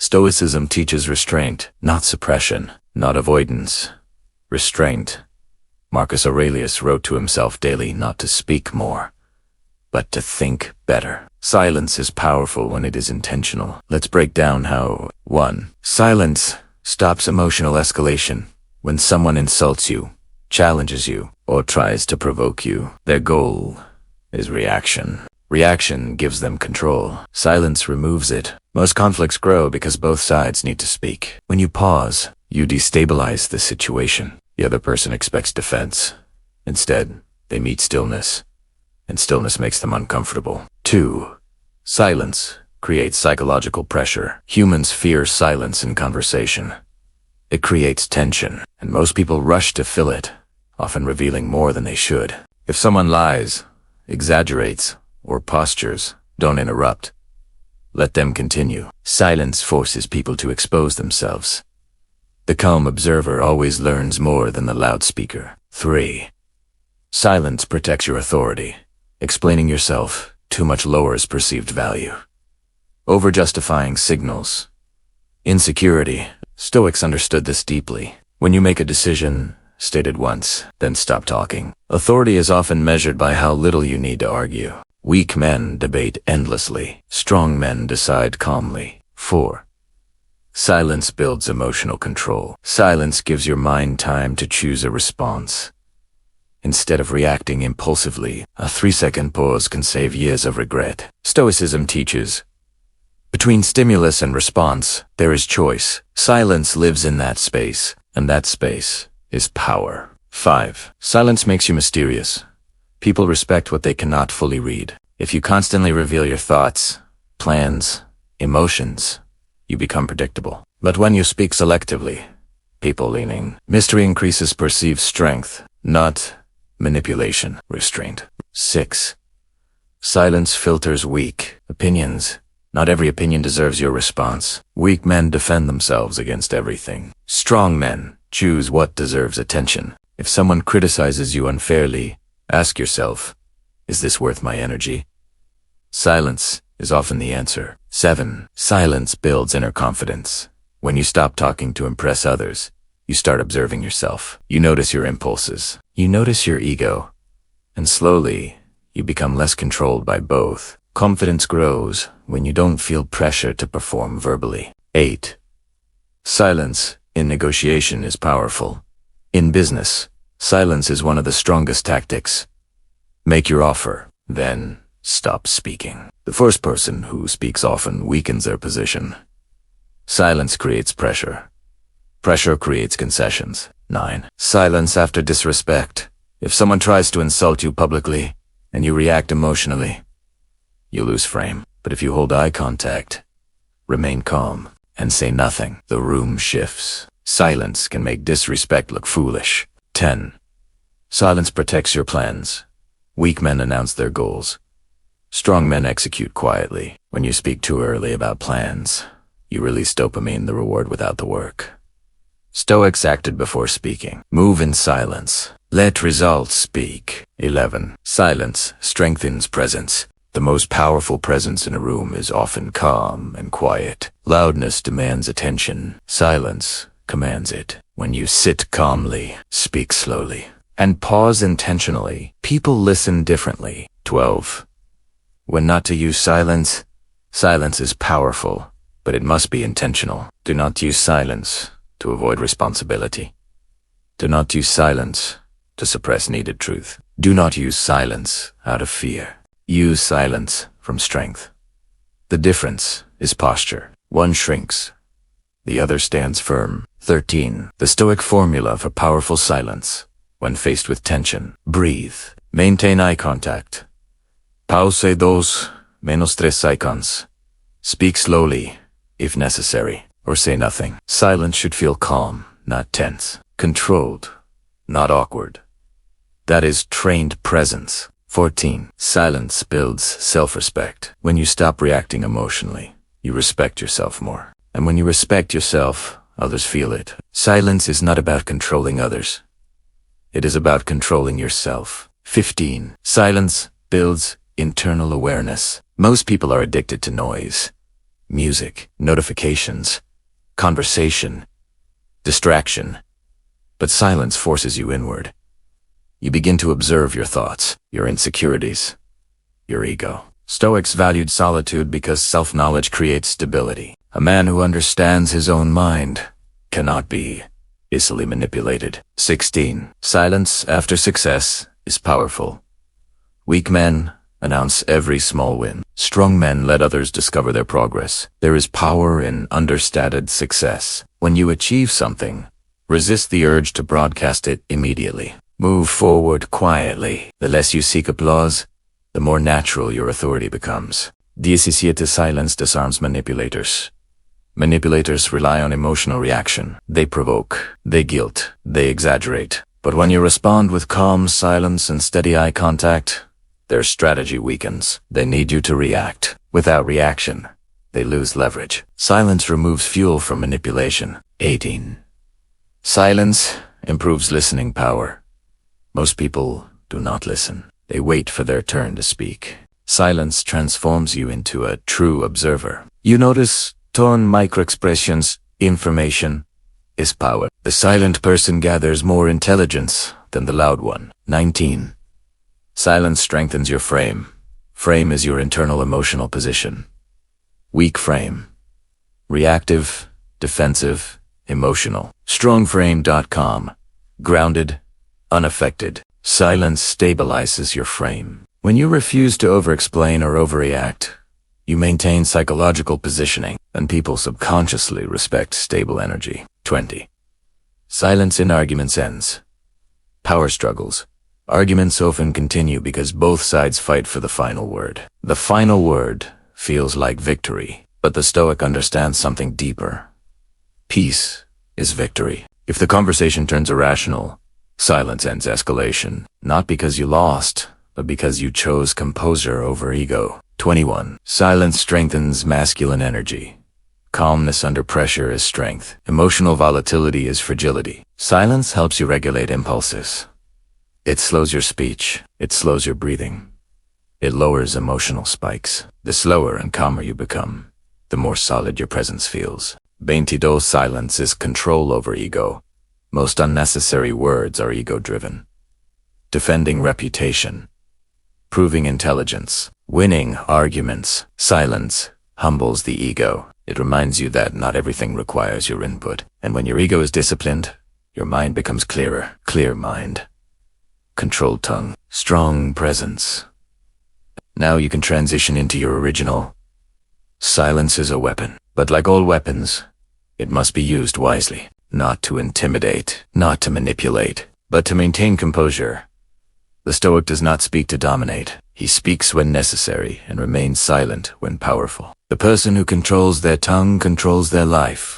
Stoicism teaches restraint, not suppression, not avoidance. Restraint. Marcus Aurelius wrote to himself daily not to speak more, but to think better. Silence is powerful when it is intentional. Let's break down how. 1. Silence stops emotional escalation. When someone insults you, challenges you, or tries to provoke you, their goal is reaction. Reaction gives them control. Silence removes it. Most conflicts grow because both sides need to speak. When you pause, you destabilize the situation. The other person expects defense. Instead, they meet stillness, and stillness makes them uncomfortable. 2. Silence creates psychological pressure. Humans fear silence in conversation. It creates tension, and most people rush to fill it, often revealing more than they should. If someone lies, exaggerates, or postures, don't interrupt. Let them continue. Silence forces people to expose themselves. The calm observer always learns more than the loudspeaker. 3. Silence protects your authority. Explaining yourself too much lowers perceived value. Over-justifying signals insecurity. Stoics understood this deeply. When you make a decision, state it once, then stop talking. Authority is often measured by how little you need to argue. Weak men debate endlessly. Strong men decide calmly. 4. Silence builds emotional control. Silence gives your mind time to choose a response. Instead of reacting impulsively, a 3-second pause can save years of regret. Stoicism teaches, between stimulus and response, there is choice. Silence lives in that space, and that space is power. 5. Silence makes you mysterious. People respect what they cannot fully read. If you constantly reveal your thoughts, plans, emotions, you become predictable. But when you speak selectively, people lean in. Mystery increases perceived strength, not manipulation. Restraint. 6. Silence filters weak opinions. Not every opinion deserves your response. Weak men defend themselves against everything. Strong men choose what deserves attention. If someone criticizes you unfairly, ask yourself, is this worth my energy? Silence is often the answer. 7. Silence builds inner confidence. When you stop talking to impress others, you start observing yourself. You notice your impulses. You notice your ego. And slowly, you become less controlled by both. Confidence grows when you don't feel pressure to perform verbally. 8. Silence in negotiation is powerful. In business, silence is one of the strongest tactics. Make your offer, then stop speaking. The first person who speaks often weakens their position. Silence creates pressure. Pressure creates concessions. 9. Silence after disrespect. If someone tries to insult you publicly, and you react emotionally, you lose frame. But if you hold eye contact, remain calm, and say nothing, the room shifts. Silence can make disrespect look foolish. 10. Silence protects your plans. Weak men announce their goals. Strong men execute quietly. When you speak too early about plans, you release dopamine, the reward without the work. Stoics acted before speaking. Move in silence. Let results speak. 11. Silence strengthens presence. The most powerful presence in a room is often calm and quiet. Loudness demands attention. Silence commands it. When you sit calmly, speak slowly, and pause intentionally, people listen differently. 12. When not to use silence, silence is powerful, but it must be intentional. Do not use silence to avoid responsibility. Do not use silence to suppress needed truth. Do not use silence out of fear. Use silence from strength. The difference is posture. One shrinks, the other stands firm. 13. The Stoic formula for powerful silence. When faced with tension, breathe. Maintain eye contact. Pause 2 menos 3 seconds. Speak slowly, if necessary, or say nothing. Silence should feel calm, not tense. Controlled, not awkward. That is trained presence. 14. Silence builds self-respect. When you stop reacting emotionally, you respect yourself more. And when you respect yourself, others feel it. Silence is not about controlling others. It is about controlling yourself. 15. Silence builds internal awareness. Most people are addicted to noise. music, notifications, conversation, distraction. But silence forces you inward. You begin to observe your thoughts, your insecurities, your ego. Stoics valued solitude because self-knowledge creates stability. A man who understands his own mind cannot be easily manipulated. 16. Silence after success is powerful. Weak men announce every small win. Strong men let others discover their progress. There is power in understated success. When you achieve something, resist the urge to broadcast it immediately. Move forward quietly. The less you seek applause, the more natural your authority becomes. 17. Silence disarms manipulators. Manipulators rely on emotional reaction. They provoke, they guilt, they exaggerate. But when you respond with calm silence and steady eye contact, their strategy weakens. They need you to react. Without reaction, they lose leverage. Silence removes fuel from manipulation. 18. Silence improves listening power. Most people do not listen. They wait for their turn to speak. Silence transforms you into a true observer. You notice tone, microexpressions, information is power. The silent person gathers more intelligence than the loud one. 19. Silence strengthens your frame. Frame is your internal emotional position. Weak frame. Reactive, defensive, emotional. Strongframe.com. Grounded, unaffected. Silence stabilizes your frame. When you refuse to over-explain or overreact, you maintain psychological positioning, and people subconsciously respect stable energy. 20. Silence in arguments ends. Power struggles. Arguments often continue because both sides fight for the final word. The final word feels like victory, but the Stoic understands something deeper. Peace is victory. If the conversation turns irrational, silence ends escalation, not because you lost, but because you chose composure over ego. 21. Silence strengthens masculine energy. Calmness under pressure is strength. Emotional volatility is fragility. Silence helps you regulate impulses. It slows your speech. It slows your breathing. It lowers emotional spikes. The slower and calmer you become, the more solid your presence feels. 22. Silence is control over ego. Most unnecessary words are ego-driven. Defending reputation. Proving intelligence. Winning arguments. Silence humbles the ego. It reminds you that not everything requires your input. And when your ego is disciplined, your mind becomes clearer. Clear mind. Controlled tongue. Strong presence. Now you can transition into your original. Silence is a weapon. But like all weapons, it must be used wisely. Not to intimidate, not to manipulate, but to maintain composure. The Stoic does not speak to dominate. He speaks when necessary and remains silent when powerful. The person who controls their tongue controls their life.